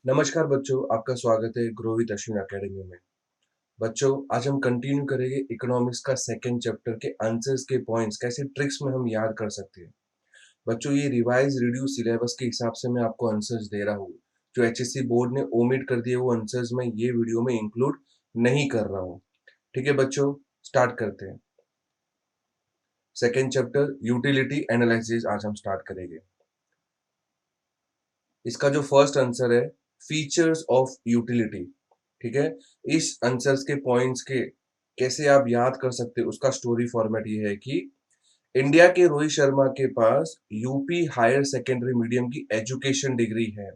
नमस्कार बच्चों, आपका स्वागत है ग्रो विद अश्विन अकेडमी में। बच्चों, आज हम कंटिन्यू करेंगे इकोनॉमिक्स का सेकंड चैप्टर के आंसर्स के पॉइंट्स कैसे ट्रिक्स में हम याद कर सकते हैं। बच्चों, ये रिवाइज रिड्यूस सिलेबस के हिसाब से मैं आपको आंसर्स दे रहा हूँ। जो एचएससी बोर्ड ने ओमिट कर दिए वो आंसर्स मैं ये वीडियो में इंक्लूड नहीं कर रहा हूँ। ठीक है बच्चों, स्टार्ट करते हैं। सेकेंड चैप्टर यूटिलिटी एनालिसिस आज हम स्टार्ट करेंगे। इसका जो फर्स्ट आंसर है, फीचर्स ऑफ यूटिलिटी। ठीक है, इस आंसर्स के पॉइंट्स के कैसे आप याद कर सकते हैं, उसका स्टोरी फॉर्मेट ये है कि इंडिया के रोहित शर्मा के पास यूपी हायर सेकेंडरी मीडियम की एजुकेशन डिग्री है।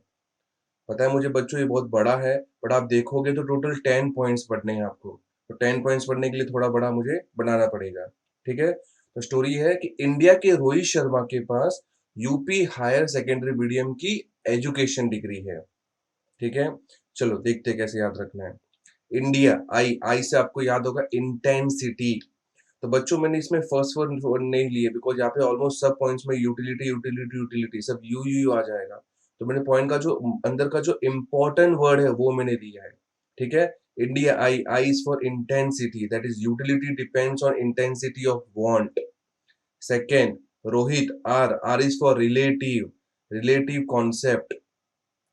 पता है मुझे बच्चों, ये बहुत बड़ा है, बट आप देखोगे तो टोटल 10 पॉइंट्स पढ़ने हैं आपको। तो 10 पॉइंट्स पढ़ने के लिए थोड़ा बड़ा मुझे बनाना पड़ेगा। ठीक है, तो स्टोरी है कि इंडिया के रोहित शर्मा के पास यूपी हायर सेकेंडरी मीडियम की एजुकेशन डिग्री है। ठीक है, चलो देखते हैं कैसे याद रखना है। इंडिया, आई आई से आपको याद होगा इंटेंसिटी। तो बच्चों मैंने इसमें फर्स्ट वर्ड नहीं लिए बिकॉज यहाँ पे ऑलमोस्ट सब पॉइंट्स में यूटिलिटी यूटिलिटी यूटिलिटी सब यू आ जाएगा। तो मैंने पॉइंट का जो अंदर का जो इम्पोर्टेंट वर्ड है वो मैंने लिया है। ठीक है, India, I is for intensity, that is utility depends on intensity of want. Second, Rohit, R is for relative, relative concept.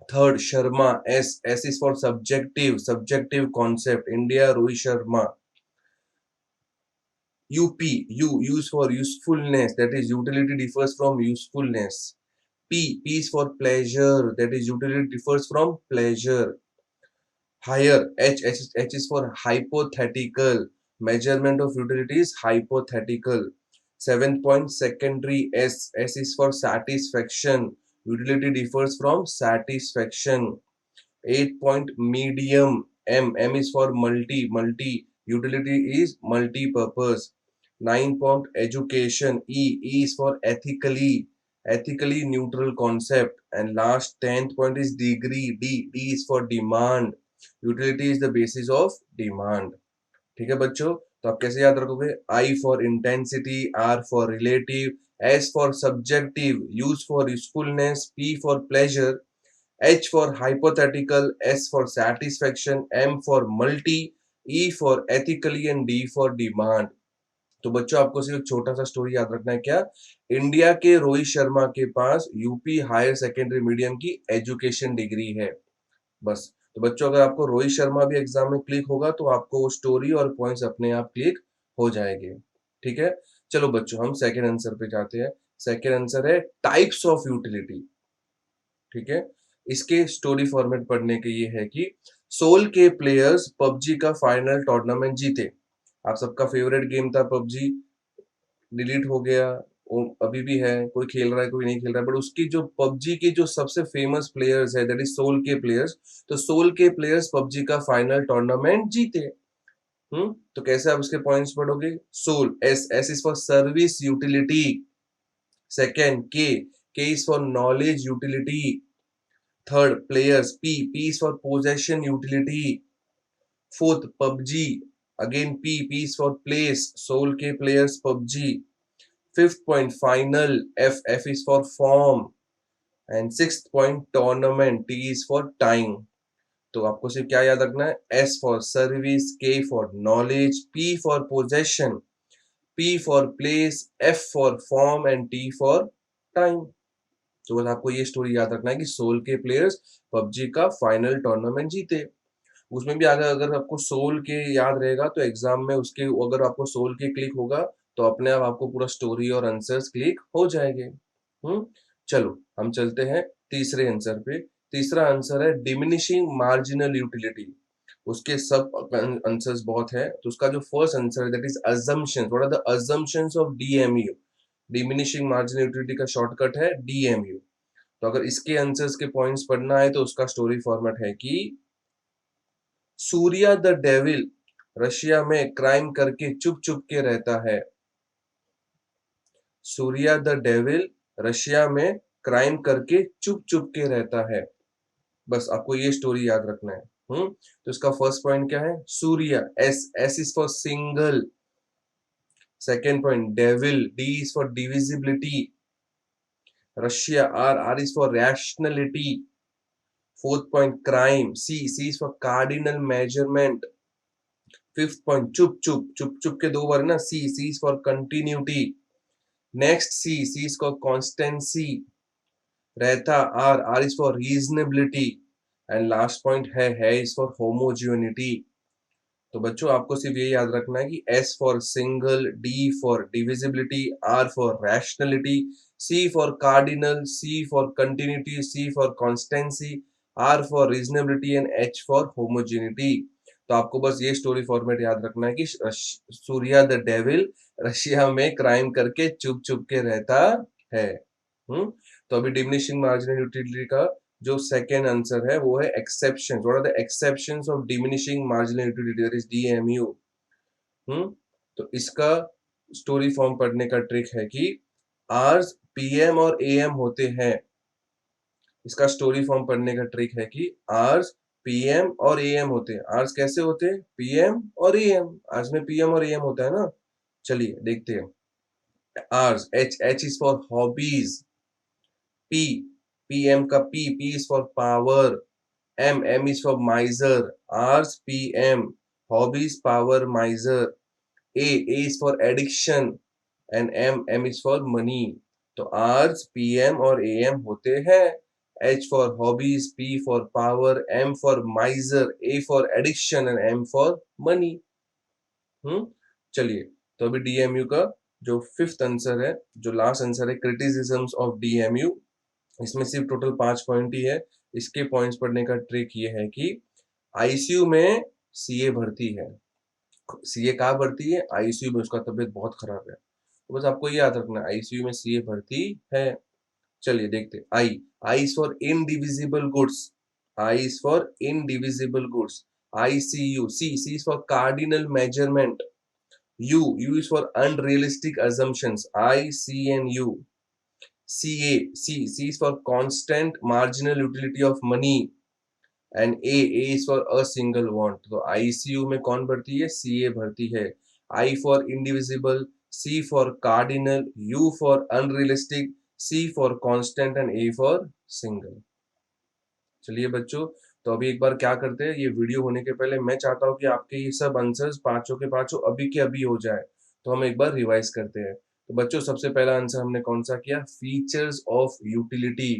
Third, Sharma, S is for subjective, subjective concept. India, Rohit Sharma. UP, U is for usefulness, that is utility differs from usefulness. P is for pleasure, that is utility differs from pleasure. Higher, H is for hypothetical, measurement of utility is hypothetical. 7 point, secondary, S is for satisfaction, utility differs from satisfaction. 8 point, medium, M is for multi, utility is multi-purpose. 9 point, education, E is for ethically neutral concept. And last 10th point is degree, D is for demand, utility is the basis of demand. ठीक है बच्चों, तो आप कैसे याद रखोगे? I for intensity, R for relative, S for subjective, U for usefulness, P for pleasure, H for hypothetical, S for satisfaction, M for multi, E for ethically and D for demand. तो बच्चों आपको सिर्फ छोटा सा story याद रखना है क्या? इंडिया के रोहित शर्मा के पास यूपी हायर सेकेंडरी मीडियम की एजुकेशन डिग्री है। बस। तो बच्चों अगर आपको रोहित शर्मा भी एग्जाम में क्लिक होगा तो आपको वो स्टोरी और पॉइंट्स अपने आप क्लिक हो जाएंगे। ठीक है, चलो बच्चों हम सेकेंड आंसर पे जाते हैं। सेकेंड आंसर है टाइप्स ऑफ यूटिलिटी। ठीक है, इसके स्टोरी फॉर्मेट पढ़ने के ये है कि सोल के प्लेयर्स पबजी का फाइनल टूर्नामेंट जीते। आप सबका फेवरेट गेम था पबजी, डिलीट हो गया, वो अभी भी है, कोई खेल रहा है कोई नहीं खेल रहा है, बट उसकी जो पबजी की जो सबसे फेमस प्लेयर्स है दैट इज सोल के प्लेयर्स। तो सोल के प्लेयर्स पबजी का फाइनल टूर्नामेंट जीते। तो कैसे आप उसके पॉइंट्स पढ़ोगे? Soul, S is for service utility. Second, K is for knowledge utility. Third, players, P is for possession utility. Fourth, PUBG, again P is for place, soul के players PUBG. Fifth point, final, F is for form. And sixth point, tournament, T is for time. तो आपको सिर्फ क्या याद रखना है? S for service, K for knowledge, P for possession, P for place, F for form and T for time. तो बस आपको ये स्टोरी याद रखना है कि सोल के प्लेयर्स पबजी का फाइनल टूर्नामेंट जीते। उसमें भी अगर अगर आपको सोल के याद रहेगा तो एग्जाम में उसके अगर आपको सोल के क्लिक होगा तो अपने आप आपको पूरा स्टोरी और आंसर्स क्लिक हो जाएंगे। चलो हम चलते हैं तीसरे आंसर पे। तीसरा आंसर है डिमिनिशिंग मार्जिनल यूटिलिटी। उसके सब आंसर्स बहुत है, तो उसका जो फर्स्ट आंसर है that is assumptions. What are the assumptions of DMU? Diminishing marginal utility का शॉर्टकट है डीएमयू। तो अगर इसके आंसर्स के पॉइंट्स पढ़ना है तो उसका स्टोरी फॉर्मेट है कि सूर्या द डेविल रशिया में क्राइम करके चुप चुप के रहता है। सूर्या द डेविल रशिया में क्राइम करके चुप चुप के रहता है। बस आपको ये स्टोरी याद रखना है। तो इसका फर्स्ट पॉइंट क्या है? Surya, S is for single. Second point, devil, D is for divisibility. Russia, R is for rationality. Fourth point, crime. C is for cardinal measurement. Fifth point, chup chup. Chup chup के 2 बार ना C is for continuity. Next C is for constancy. रहता R is for reasonability. And last point है is for homogeneity. तो बच्चों आपको सिर्फ ये याद रखना है कि S for single, D for divisibility, R for rationality, C for cardinal, C for continuity, C for constituency, R for reasonability and H for homogeneity. तो आपको बस ये स्टोरी फॉर्मेट याद रखना है कि सूर्या द डेविल रशिया में क्राइम करके चुप चुप के रहता है। तो अभी डिमिनिशिंग मार्जिनल यूटिलिटी का जो सेकेंड आंसर है वो है exception. What are the exceptions of diminishing marginal utility, that is DMU. तो इसका स्टोरी फॉर्म पढ़ने का ट्रिक है कि आर्स पीएम और एएम होते हैं। इसका स्टोरी फॉर्म पढ़ने का ट्रिक है कि आर्स पीएम और एएम होते हैं। आर्स कैसे होते हैं? पीएम और एएम। आर्स में पीएम और एएम होता है ना। चलिए देखते हैं। आर्स H is for hobbies. PM का P is for power. M is for miser. R's PM. Hobbies, power, miser. A is for addiction. And M is for money. तो R's PM और AM होते हैं। H for hobbies, P for power, M for miser, A for addiction and M for money. चलिए तो अभी DMU का जो fifth answer है, जो लास्ट आंसर है, क्रिटिसिज्म्स ऑफ DMU, इसमें सिर्फ टोटल 5 पॉइंट ही है। इसके पॉइंट्स पढ़ने का ट्रिक ये है कि आईसीयू में सीए भर्ती है। सीए कहाँ भर्ती है? आईसीयू में। उसका तबीयत बहुत खराब है, तो बस आपको ये याद रखना है आईसीयू में सीए भर्ती है। चलिए देखते हैं। I is for indivisible goods. I is for indivisible goods. ICU. C is for cardinal measurement. U is for unrealistic assumptions. ICNU. C is for constant marginal utility of money. And A is for a single want. तो ICU में कौन भर्ती है? CA भर्ती है। I for indivisible, C for cardinal, U for unrealistic, C for constant and A for single. चलिए बच्चों, तो अभी एक बार क्या करते हैं, ये वीडियो होने के पहले मैं चाहता हूँ कि आपके ये सब आंसर्स पांचों के पांचों अभी के अभी हो जाए। तो हम एक बार रिवाइज करते हैं। तो बच्चों सबसे पहला आंसर हमने कौन सा किया? Features of utility.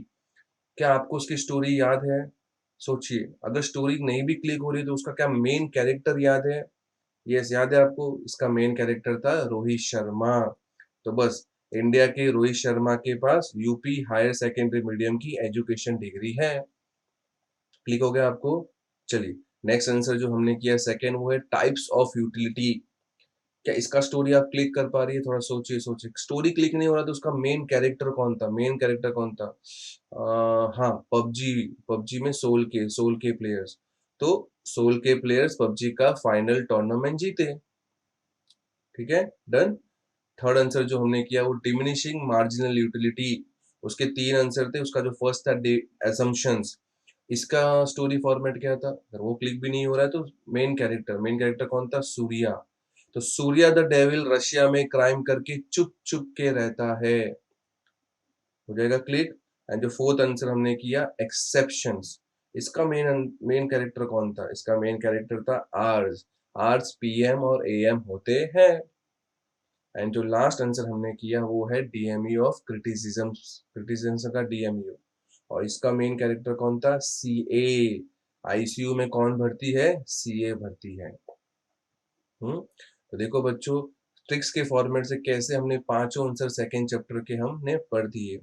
क्या आपको उसकी स्टोरी याद है? सोचिए, अगर स्टोरी नहीं भी क्लिक हो रही तो उसका क्या मेन कैरेक्टर याद है? यस, याद है आपको? इसका मेन कैरेक्टर था रोहित शर्मा। तो बस इंडिया के रोहित शर्मा के पास यूपी हायर सेकेंडरी मीडियम की एजुकेशन डिग्री है। क्लिक हो गया आपको? चलिए नेक्स्ट आंसर जो हमने किया सेकेंड, वो है टाइप्स ऑफ यूटिलिटी। क्या इसका स्टोरी आप क्लिक कर पा रही है? थोड़ा सोचिए। स्टोरी क्लिक नहीं हो रहा तो उसका मेन कैरेक्टर कौन था? मेन कैरेक्टर कौन था? हाँ, पबजी में सोल के प्लेयर्स। तो सोल के प्लेयर्स पबजी का फाइनल टूर्नामेंट जीते। ठीक है, डन। थर्ड आंसर जो हमने किया वो डिमिनिशिंग मार्जिनल यूटिलिटी। उसके 3 आंसर थे। उसका जो फर्स्ट था assumptions। इसका स्टोरी फॉर्मेट क्या था? अगर वो क्लिक भी नहीं हो रहा है तो मेन कैरेक्टर कौन था? सूर्या। तो सूर्या द डेविल रशिया में क्राइम करके चुप चुप के रहता है। हो जाएगा क्लिक। एंड जो फोर्थ आंसर हमने किया एक्सेप्शंस। इसका मेन कैरेक्टर कौन था? इसका मेन कैरेक्टर था आर्स। आर्स पीएम और एएम होते हैं। एंड जो लास्ट आंसर हमने किया वो है डीएमयू ऑफ क्रिटिसिज्म का डीएमयू। और इसका मेन कैरेक्टर कौन था? सीए। आईसीयू में कौन भर्ती है? सीए भर्ती है। तो देखो बच्चों, ट्रिक्स के फॉर्मेट से कैसे हमने पांचों आंसर सेकेंड चैप्टर के हमने पढ़ दिए।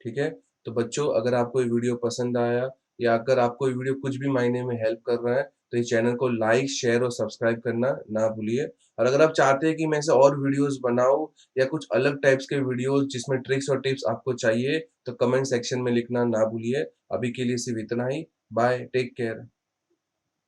ठीक है, तो बच्चों अगर आपको ये वीडियो पसंद आया या अगर आपको ये वीडियो कुछ भी मायने में हेल्प कर रहा है तो इस चैनल को लाइक, शेयर और सब्सक्राइब करना ना भूलिए। और अगर आप चाहते हैं कि मैं ऐसे और वीडियोस बनाऊं या कुछ अलग टाइप्स के वीडियोस जिसमें ट्रिक्स और टिप्स आपको चाहिए तो कमेंट सेक्शन में लिखना ना भूलिए। अभी के लिए सिर्फ इतना ही। Bye, take care.